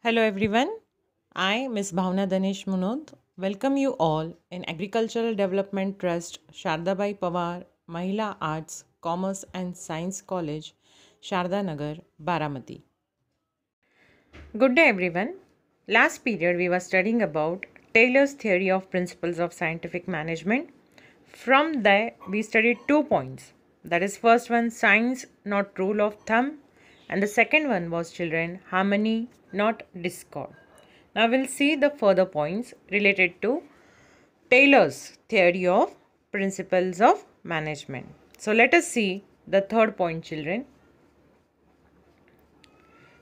Hello everyone. I, Ms. Bhavna Danesh Munod, welcome you all in Agricultural Development Trust, Shardabai Pawar, Mahila Arts, Commerce and Science College, Sharda Nagar, Baramati. Good day everyone. Last period we were studying about Taylor's theory of principles of scientific management. From there we studied 2 points. That is, first one, science not rule of thumb, and the second one was, children, harmony not discord. Now we'll see the further points related to Taylor's theory of principles of management. So let us see the third point, children.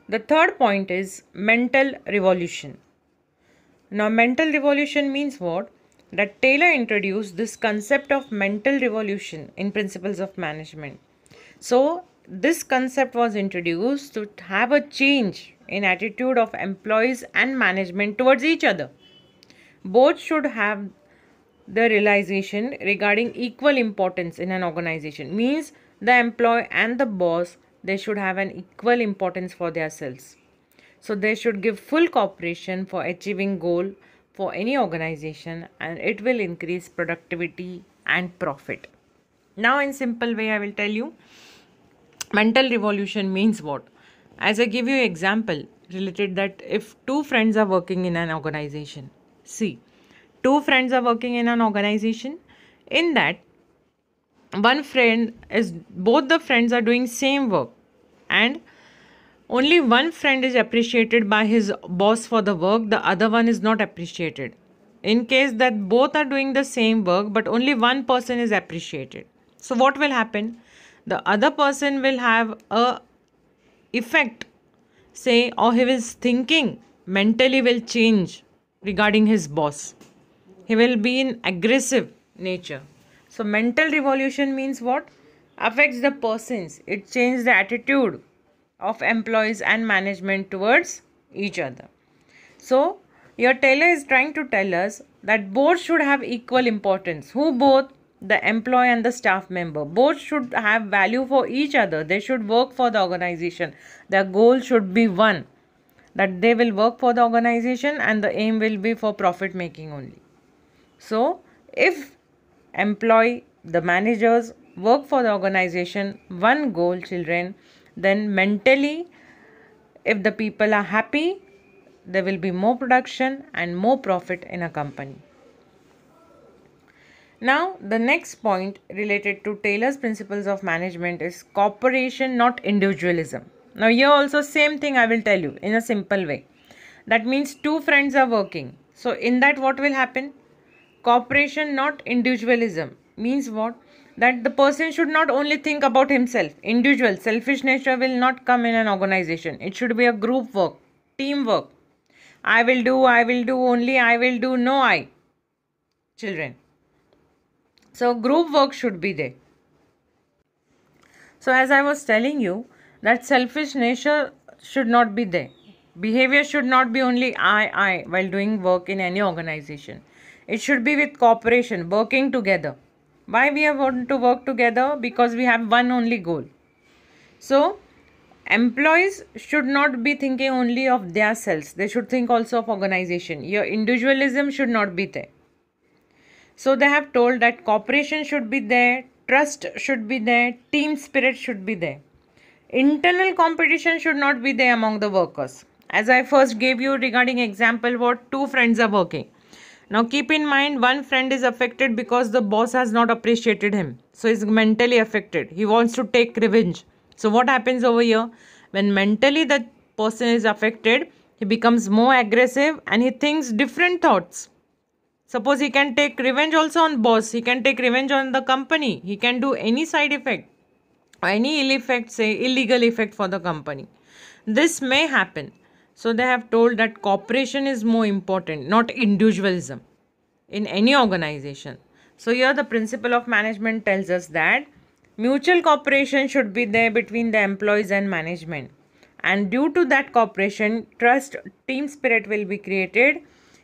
The third point is mental revolution. Now, mental revolution means what? That Taylor introduced this concept of mental revolution in principles of management. So, this concept was introduced to have a change in attitude of employees and management towards each other. Both should have the realization regarding equal importance in an organization. Means the employee and the boss, they should have an equal importance for themselves. So they should give full cooperation for achieving goal for any organization, and it will increase productivity and profit. Now in simple way I will tell you mental revolution means what. As I give you example related that if two friends are working in an organization, see, two friends are working in an organization, in that one friend is, both the friends are doing same work, and only one friend is appreciated by his boss for the work, the other one is not appreciated. In case that both are doing the same work but only one person is appreciated, so what will happen? The other person will have a effect, say, or his thinking mentally will change regarding his boss. He will be in aggressive nature. So mental revolution means what? Affects the persons. It changes the attitude of employees and management towards each other. So your Taylor is trying to tell us that both should have equal importance. Who both? The employee and the staff member. Both should have value for each other. They should work for the organization. Their goal should be one, that they will work for the organization and the aim will be for profit making only. So if employee, the managers work for the organization, one goal, children, then mentally if the people are happy, there will be more production and more profit in a company. Now the next point related to Taylor's principles of management is cooperation not individualism. Now here also same thing I will tell you in a simple way. That means two friends are working. So in that what will happen? Cooperation not individualism means what? That the person should not only think about himself. Individual selfish nature will not come in an organization. It should be a group work, teamwork. I will do, only I will do, no I. Children. So group work should be there. So as I was telling you, that selfish nature should not be there. Behavior should not be only I while doing work in any organization. It should be with cooperation, working together. Why we want to work together? Because we have one only goal. So employees should not be thinking only of their selves. They should think also of organization. Your individualism should not be there. So they have told that cooperation should be there, trust should be there, team spirit should be there. Internal competition should not be there among the workers. As I first gave you regarding example, what two friends are working. Now keep in mind, one friend is affected because the boss has not appreciated him. So he's mentally affected. He wants to take revenge. So what happens over here? When mentally the person is affected, he becomes more aggressive and he thinks different thoughts. Suppose he can take revenge also on boss. He can take revenge on the company. He can do any side effect or any ill effect, say illegal effect for the company. This may happen. So they have told that cooperation is more important, not individualism in any organization. So here the principle of management tells us that mutual cooperation should be there between the employees and management. And due to that cooperation, trust, team spirit will be created.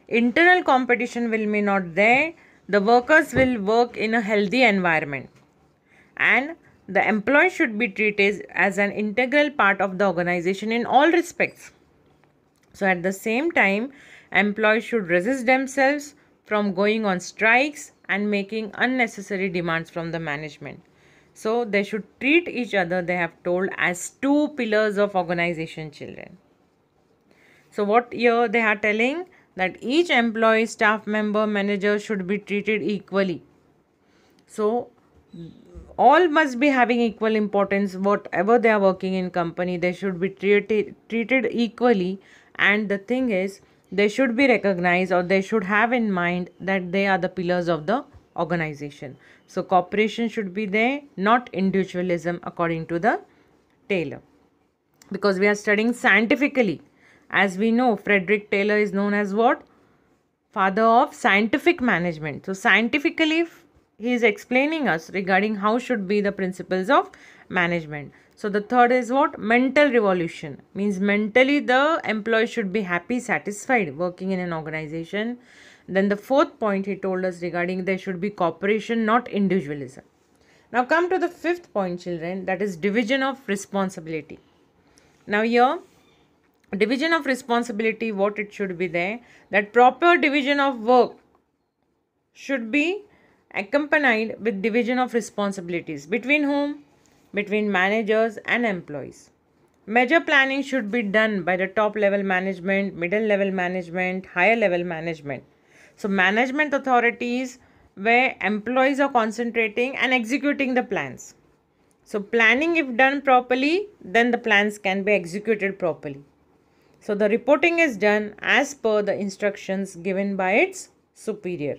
Internal competition will be not there. The workers will work in a healthy environment. And the employee should be treated as an integral part of the organization in all respects. So at the same time, employees should resist themselves from going on strikes and making unnecessary demands from the management. So they should treat each other, they have told, as two pillars of organization, children. So what here they are telling, that each employee, staff member, manager should be treated equally. So all must be having equal importance. Whatever they are working in company, they should be treated equally. And the thing is, they should be recognized, or they should have in mind that they are the pillars of the organization. So cooperation should be there, not individualism, according to the Taylor. Because we are studying scientifically. As we know, Frederick Taylor is known as what? Father of scientific management. So scientifically, he is explaining us regarding how should be the principles of management. So the third is what? Mental revolution. Means mentally the employee should be happy, satisfied working in an organization. Then the fourth point he told us regarding there should be cooperation, not individualism. Now come to the fifth point, children, that is division of responsibility. Now here, division of responsibility, what it should be there, that proper division of work should be accompanied with division of responsibilities. Between whom? Between managers and employees. Major planning should be done by the top level management, middle level management, higher level management. So management authorities where employees are concentrating and executing the plans. So planning, if done properly, then the plans can be executed properly. So the reporting is done as per the instructions given by its superior.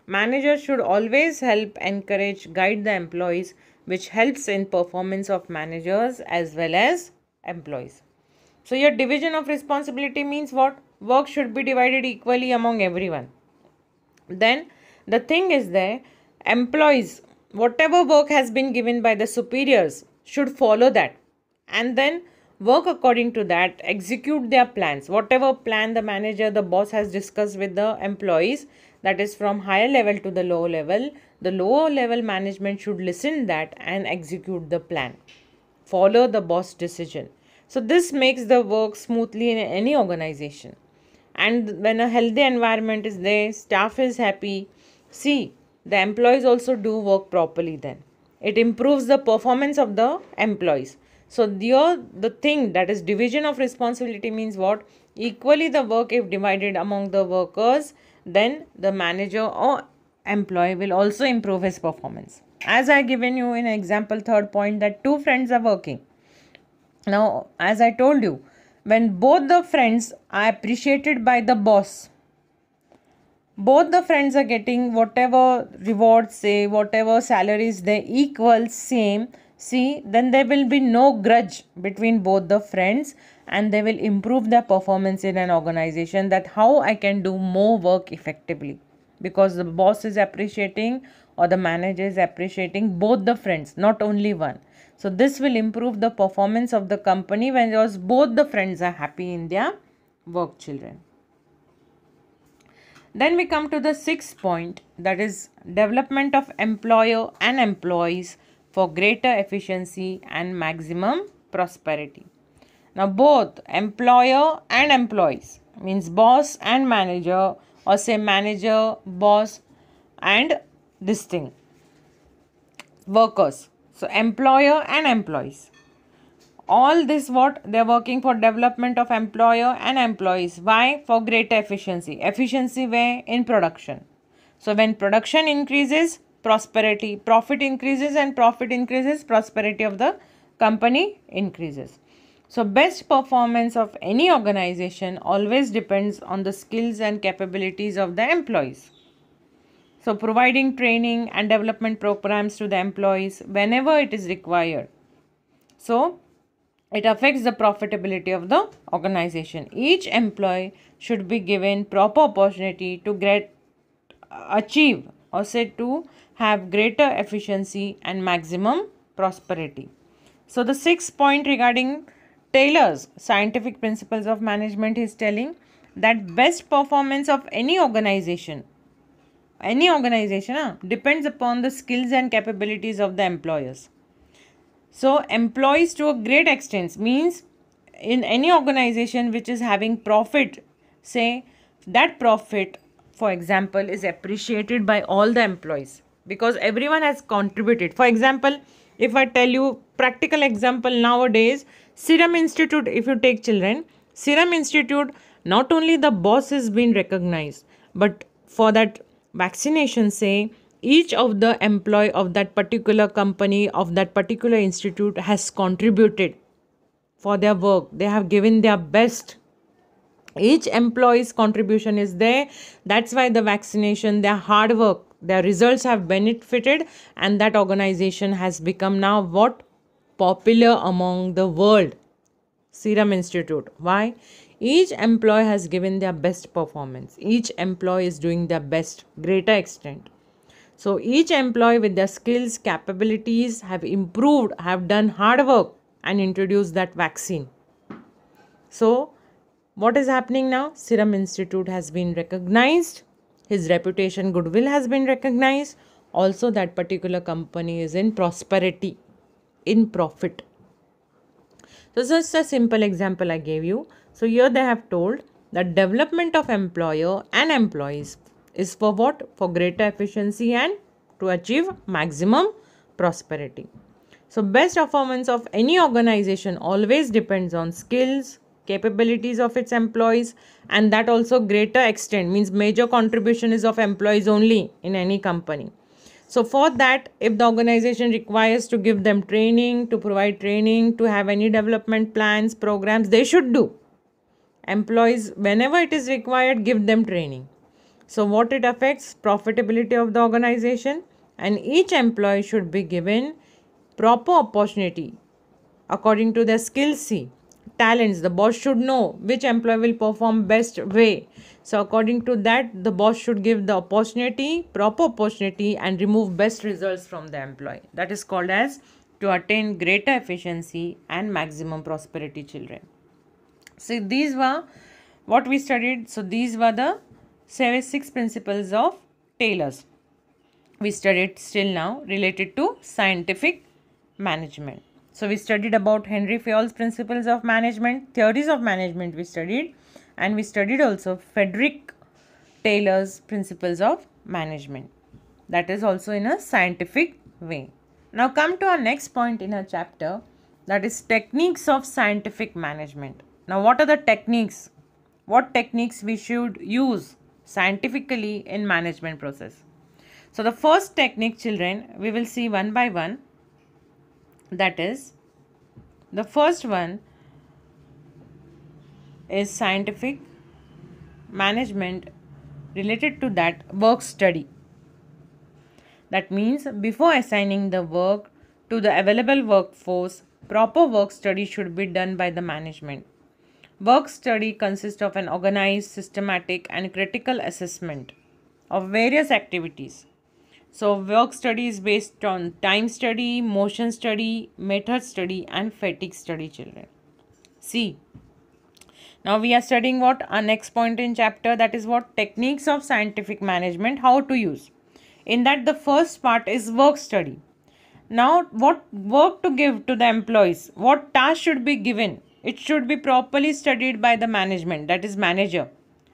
Managers should always help, encourage, guide the employees, which helps in performance of managers as well as employees. So your division of responsibility means what? Work should be divided equally among everyone. Then the thing is there, employees, whatever work has been given by the superiors should follow that, and then work according to that, execute their plans. Whatever plan the manager, the boss has discussed with the employees, that is from higher level to the lower level, the lower level management should listen that and execute the plan. Follow the boss decision. So this makes the work smoothly in any organization. And when a healthy environment is there, staff is happy, see, the employees also do work properly then. It improves the performance of the employees. So the thing that is division of responsibility means what? Equally the work if divided among the workers, then the manager or employee will also improve his performance. As I given you in example third point, that two friends are working. Now as I told you, when both the friends are appreciated by the boss, both the friends are getting whatever rewards, say whatever salaries they equal same, see, then there will be no grudge between both the friends, and they will improve their performance in an organization, that how I can do more work effectively, because the boss is appreciating or the manager is appreciating both the friends, not only one. So this will improve the performance of the company when both the friends are happy in their work, children. Then we come to the sixth point, that is development of employer and employees for greater efficiency and maximum prosperity. Now both employer and employees, means boss and manager, or say manager, boss and this thing, workers. So employer and employees. All this what? They are working for development of employer and employees. Why? For greater efficiency. Efficiency where? In production. So when production increases, prosperity, profit increases, and profit increases, prosperity of the company increases. So best performance of any organization always depends on the skills and capabilities of the employees. So providing training and development programs to the employees whenever it is required. So it affects the profitability of the organization. Each employee should be given proper opportunity to achieve, or say to have greater efficiency and maximum prosperity. So the sixth point regarding Taylor's scientific principles of management is telling that best performance of any organization depends upon the skills and capabilities of the employers. So employees to a great extent means in any organization which is having profit, say that profit, for example, is appreciated by all the employees because everyone has contributed. For example, if I tell you practical example nowadays, Serum Institute, if you take children, Serum Institute, not only the boss has been recognized, but for that vaccination, say each of the employee of that particular company, of that particular institute has contributed for their work. They have given their best. Each employee's contribution is there. That's why the vaccination, their hard work, their results have benefited, and that organization has become now what? Popular among the world. Serum Institute. Why? Each employee has given their best performance. Each employee is doing their best, greater extent. So each employee with their skills, capabilities have improved, have done hard work and introduced that vaccine. So what is happening now? Serum Institute has been recognized. His reputation, goodwill has been recognized. Also that particular company is in prosperity, in profit. So just a simple example I gave you. So here they have told that development of employer and employees is for what? For greater efficiency and to achieve maximum prosperity. So best performance of any organization always depends on skills, capabilities of its employees, and that also greater extent means major contribution is of employees only in any company. So for that, if the organization requires to give them training, to provide training, to have any development plans, programs, they should do. Employees, whenever it is required, give them training. So what it affects? Profitability of the organization, and each employee should be given proper opportunity according to their skills, talents. The boss should know which employee will perform best way. So according to that, the boss should give the opportunity, proper opportunity, and remove best results from the employee. That is called as to attain greater efficiency and maximum prosperity, children. So these were what we studied. So these were the 6 principles of Taylor's. We studied still now related to scientific management. So we studied about Henry Fayol's principles of management, theories of management we studied, and we studied also Frederick Taylor's principles of management. That is also in a scientific way. Now come to our next point in our chapter, that is techniques of scientific management. Now what are the techniques? What techniques we should use scientifically in management process? So the first technique, children, we will see one by one. That is, the first one is scientific management related to that work study. That means before assigning the work to the available workforce, proper work study should be done by the management. Work study consists of an organized, systematic and critical assessment of various activities. So work study is based on time study, motion study, method study and fatigue study, children. See, now we are studying what? Our next point in chapter, that is what? Techniques of scientific management, how to use. In that the first part is work study. Now what work to give to the employees? What task should be given? It should be properly studied by the management, that is manager.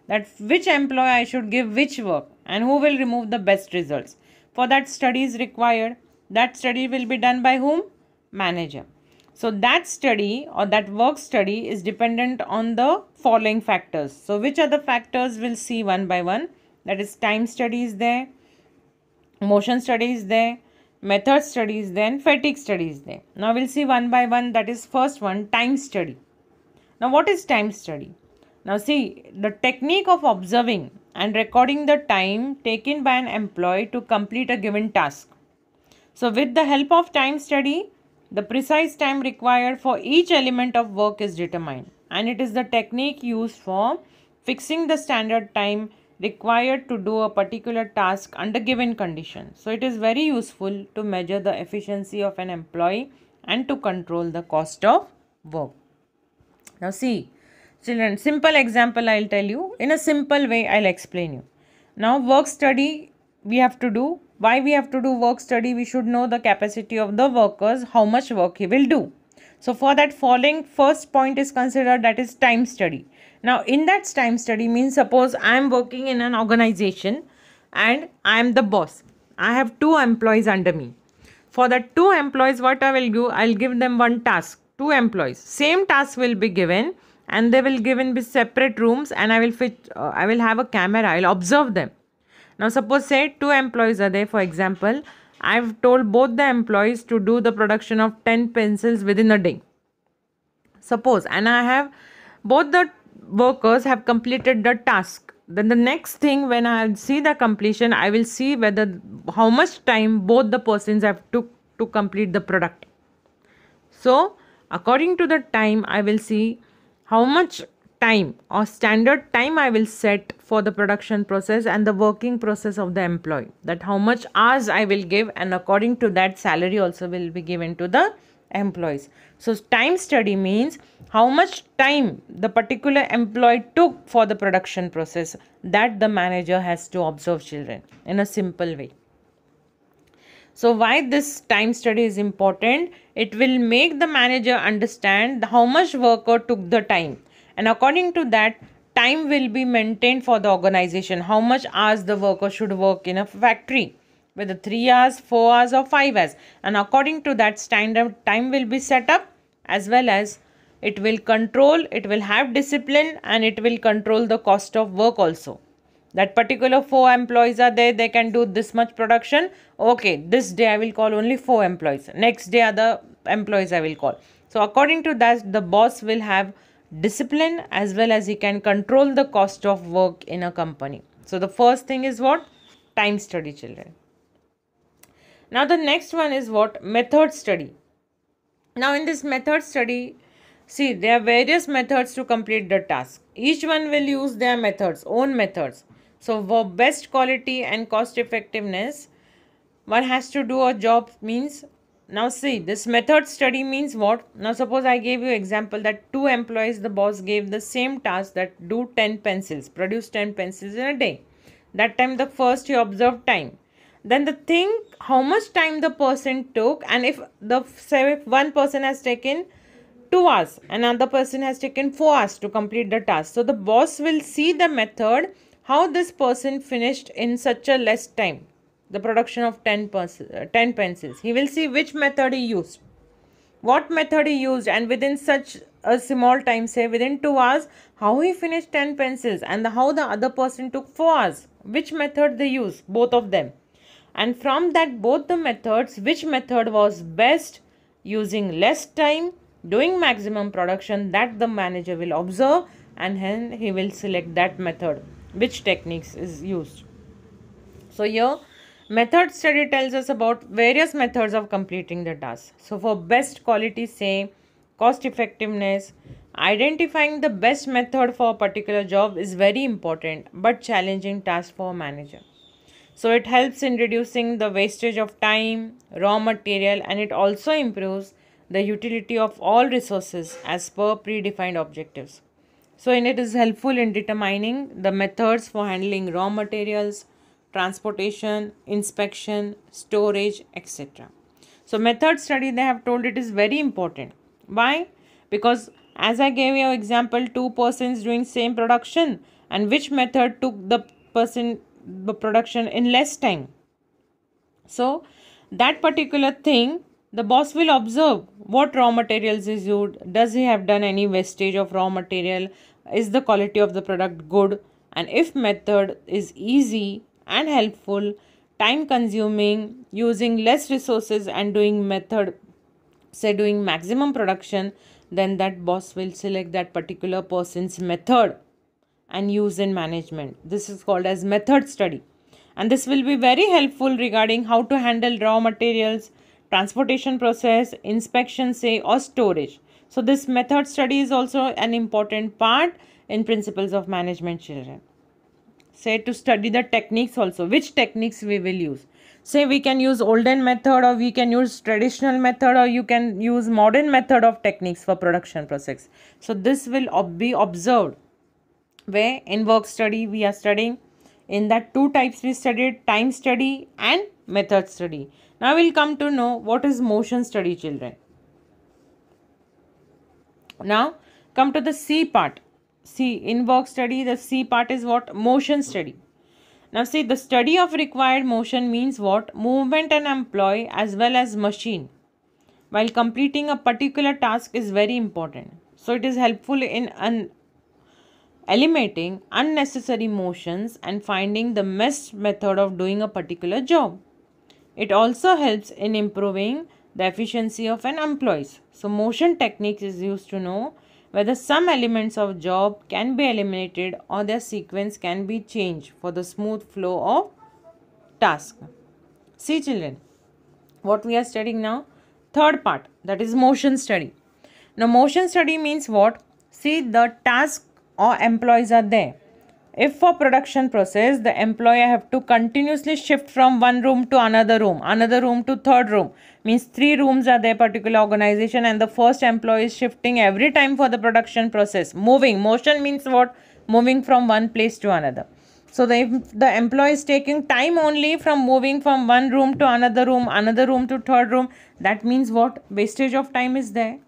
That which employee I should give which work and who will remove the best results. For that study is required. That study will be done by whom? Manager. So that study or that work study is dependent on the following factors. So which are the factors? We'll see one by one. That is time study is there, motion study is there, method study is there, and fatigue study is there. Now we'll see one by one. That is first one, time study. Now what is time study? Now see, the technique of observing and recording the time taken by an employee to complete a given task. So with the help of time study, the precise time required for each element of work is determined, and it is the technique used for fixing the standard time required to do a particular task under given conditions. So it is very useful to measure the efficiency of an employee and to control the cost of work. Now see, children, simple example I'll tell you. In a simple way I'll explain you. Now work study we have to do. Why we have to do work study? We should know the capacity of the workers, how much work he will do. So for that, following first point is considered, that is time study. Now in that time study means, suppose I am working in an organization and I am the boss. I have 2 employees under me. For the 2 employees, what I will do, I'll give them one task. 2 employees, same task will be given, and they will given be separate rooms, and I will have a camera. I'll observe them. Now suppose say 2 employees are there, for example, I've told both the employees to do the production of 10 pencils within a day. Suppose, and I have both the workers have completed the task. Then the next thing, when I see the completion, I will see whether how much time both the persons have took to complete the product. So according to the time, I will see how much time or standard time I will set for the production process and the working process of the employee, that how much hours I will give, and according to that salary also will be given to the employees. So time study means how much time the particular employee took for the production process, that the manager has to observe, children, in a simple way. So why this time study is important? It will make the manager understand how much worker took the time, and according to that, time will be maintained for the organization. How much hours the worker should work in a factory, whether 3 hours, 4 hours or 5 hours, and according to that standard time will be set up, as well as it will control, it will have discipline, and it will control the cost of work also. That particular 4 employees are there, they can do this much production. Okay, this day I will call only 4 employees. Next day other employees I will call. So according to that, the boss will have discipline, as well as he can control the cost of work in a company. So the first thing is what? Time study, children. Now the next one is what? Method study. Now in this method study, see, there are various methods to complete the task. Each one will use their methods, own methods. So for best quality and cost effectiveness, one has to do a job means, now see, this method study means what? Now suppose I gave you example that 2 employees, the boss gave the same task, that do 10 pencils, produce 10 pencils in a day. That time the first you observe time. Then the thing, how much time the person took, and if one person has taken 2 hours, another person has taken 4 hours to complete the task. So the boss will see the method, how this person finished in such a less time, the production of 10 pencils. He will see which method he used, what method he used, and within such a small time, say within 2 hours, how he finished 10 pencils, and how the other person took 4 hours, which method they used, both of them. And from that both the methods, which method was best, using less time, doing maximum production, that the manager will observe, and then he will select that method, which techniques is used. So here method study tells us about various methods of completing the task. So for best quality, say cost effectiveness, identifying the best method for a particular job is very important but challenging task for a manager. So it helps in reducing the wastage of time, raw material, and it also improves the utility of all resources as per predefined objectives. So it is helpful in determining the methods for handling raw materials, transportation, inspection, storage, etc. So method study, they have told, it is very important. Why? Because as I gave you example, 2 persons doing same production, and which method took the production in less time. So that particular thing, the boss will observe what raw materials is used, does he have done any wastage of raw material, is the quality of the product good, and if method is easy and helpful, time consuming, using less resources, and doing method, say doing maximum production, then that boss will select that particular person's method and use in management. This is called as method study, and this will be very helpful regarding how to handle raw materials, transportation process, inspection, say, or storage. So this method study is also an important part in principles of management, children. Say to study the techniques also, which techniques we will use. Say we can use olden method, or we can use traditional method, or you can use modern method of techniques for production process. So this will be observed, where in work study we are studying. In that 2 types we studied, time study and method study. Now we'll come to know what is motion study, children. Now come to the C part. See, in work study, the C part is what? Motion study. Now see, the study of required motion means what? Movement and employee as well as machine while completing a particular task is very important. So it is helpful in eliminating unnecessary motions and finding the best method of doing a particular job. It also helps in improving the efficiency of an employee. So motion techniques is used to know whether some elements of job can be eliminated or their sequence can be changed for the smooth flow of task. See children, what we are studying now? Third part, that is motion study. Now motion study means what? See, the task or employees are there. If for production process, the employee have to continuously shift from one room to another room to third room. Means 3 rooms are there particular organization, and the first employee is shifting every time for the production process. Moving. Motion means what? Moving from one place to another. So if the employee is taking time only from moving from one room to another room to third room, that means what? Wastage of time is there.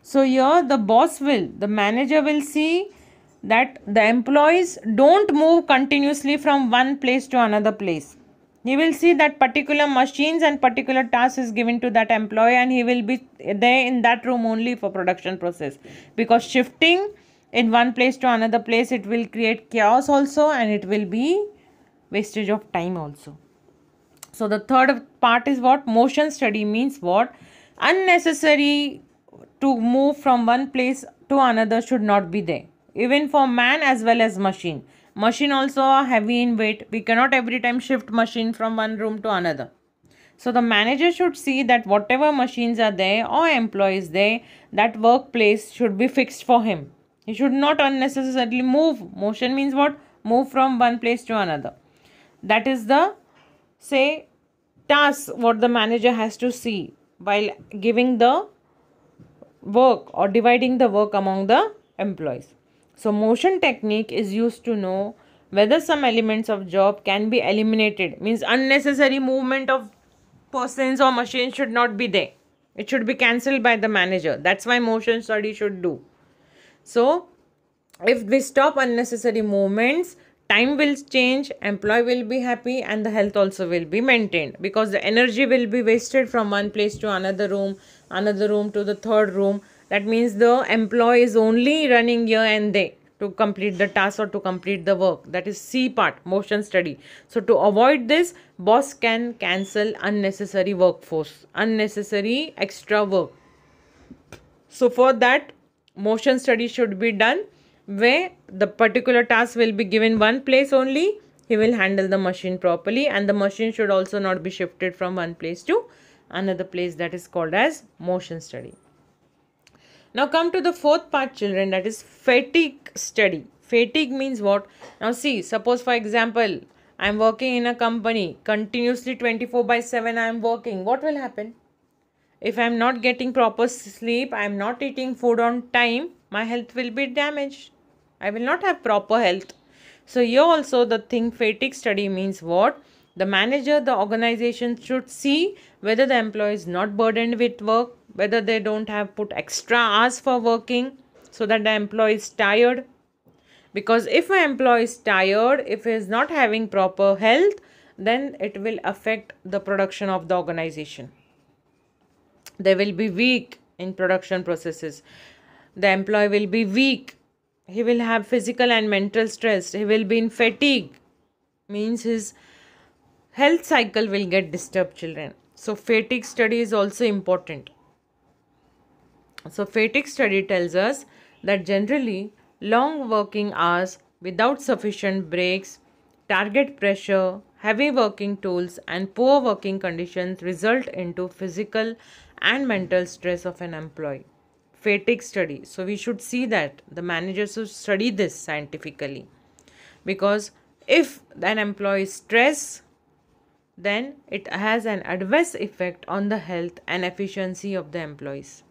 So here the manager will see that the employees don't move continuously from one place to another place. He will see that particular machines and particular task is given to that employee, and he will be there in that room only for production process. Because shifting in one place to another place, it will create chaos also, and it will be wastage of time also. So the third part is what? Motion study means what? Unnecessary to move from one place to another should not be there, even for man as well as machine. Machine also are heavy in weight. We cannot every time shift machine from one room to another. So the manager should see that whatever machines are there or employees there, that workplace should be fixed for him. He should not unnecessarily move. Motion means what? Move from one place to another. That is the, say, task what the manager has to see while giving the work or dividing the work among the employees. So motion technique is used to know whether some elements of job can be eliminated. Means unnecessary movement of persons or machines should not be there. It should be cancelled by the manager. That's why motion study should do. So if we stop unnecessary movements, time will change, employee will be happy, and the health also will be maintained, because the energy will be wasted from one place to another room to the third room. That means the employee is only running here and there to complete the task or to complete the work. That is C part, motion study. So to avoid this, boss can cancel unnecessary workforce, unnecessary extra work. So for that, motion study should be done, where the particular task will be given one place only. He will handle the machine properly, and the machine should also not be shifted from one place to another place. That is called as motion study. Now come to the fourth part children, that is fatigue study. Fatigue means what? Now see, suppose for example, I am working in a company, continuously 24/7 I am working. What will happen? If I am not getting proper sleep, I am not eating food on time, my health will be damaged. I will not have proper health. So here also the thing fatigue study means what? The manager, the organization should see whether the employee is not burdened with work, whether they don't have put extra hours for working, so that the employee is tired. Because if an employee is tired, if he is not having proper health, then it will affect the production of the organization. They will be weak in production processes. The employee will be weak. He will have physical and mental stress. He will be in fatigue. Means his health cycle will get disturbed children. So fatigue study is also important. So fatigue study tells us that generally long working hours without sufficient breaks, target pressure, heavy working tools and poor working conditions result into physical and mental stress of an employee. Fatigue study. So we should see that the managers should study this scientifically, because if an employee is stressed, then it has an adverse effect on the health and efficiency of the employees.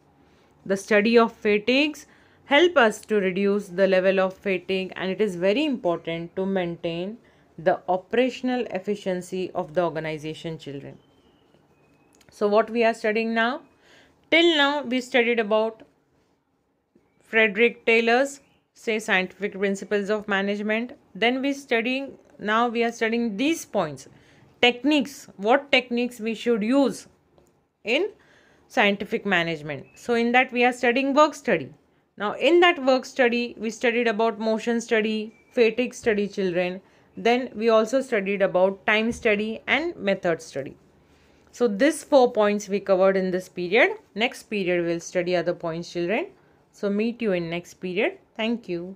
The study of fatigues help us to reduce the level of fatigue, and it is very important to maintain the operational efficiency of the organization children. So what we are studying now? Till now we studied about Frederick Taylor's, say, scientific principles of management. Then now we are studying these points, techniques, what techniques we should use in scientific management. So in that we are studying work study. Now in that work study we studied about motion study, fatigue study, children. Then we also studied about time study and method study. So these 4 points we covered in this period. Next period we'll study other points, children. So meet you in next period. Thank you.